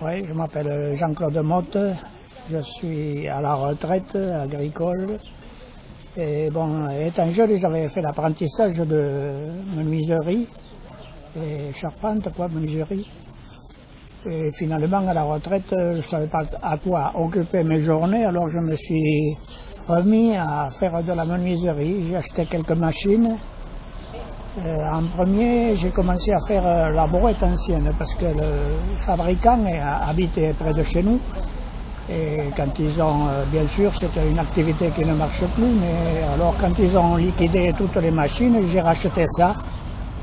Oui, je m'appelle Jean-Claude Motte, je suis à la retraite agricole. Et bon, étant jeune, j'avais fait l'apprentissage de menuiserie et charpente, menuiserie. Et finalement, à la retraite, je ne savais pas à quoi occuper mes journées, alors je me suis remis à faire de la menuiserie. J'ai acheté quelques machines. En premier, j'ai commencé à faire la brouette ancienne parce que le fabricant habitait près de chez nous. Et quand ils ont, bien sûr, c'était une activité qui ne marche plus, mais alors quand ils ont liquidé toutes les machines, j'ai racheté ça.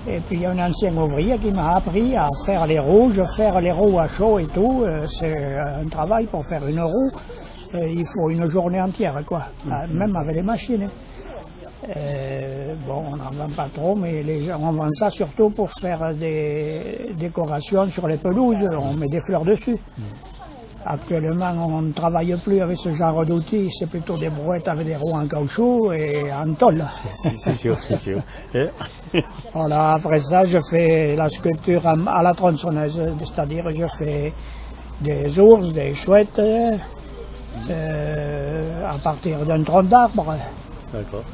Et puis il y a un ancien ouvrier qui m'a appris à faire les roues, faire les roues à chaud et tout. C'est un travail pour faire une roue. Il faut une journée entière, quoi, même avec les machines. Bon, on n'en vend pas trop, mais les gens, on vend ça surtout pour faire des décorations sur les pelouses, on met des fleurs dessus. Actuellement, on ne travaille plus avec ce genre d'outils, c'est plutôt des brouettes avec des roues en caoutchouc et en tôle. C'est sûr, c'est sûr. Voilà, après ça, je fais la sculpture à la tronçonneuse, c'est-à-dire je fais des ours, des chouettes, à partir d'un tronc d'arbre. D'accord.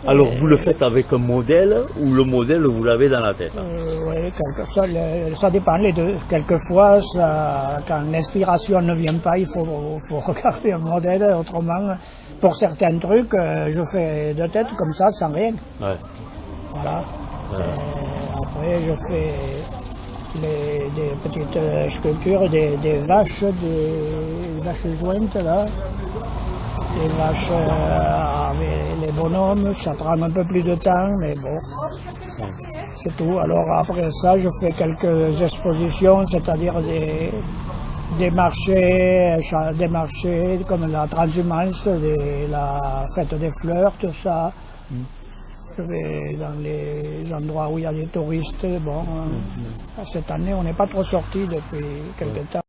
Alors vous le faites avec un modèle ou le modèle vous l'avez dans la tête? Oui, ça dépend les deux. Quelquefois, quand l'inspiration ne vient pas, il faut regarder un modèle. Autrement, pour certains trucs, je fais de tête comme ça, sans rien. Ouais. Voilà. Après, je fais des petites sculptures, des vaches jointes, là. Les vaches avec les bonhommes, ça prend un peu plus de temps, mais bon, c'est tout. Alors après ça, je fais quelques expositions, c'est-à-dire des marchés comme la transhumance, la fête des fleurs, tout ça. Je vais dans les endroits où il y a des touristes. Bon, cette année, on n'est pas trop sortis depuis quelque temps.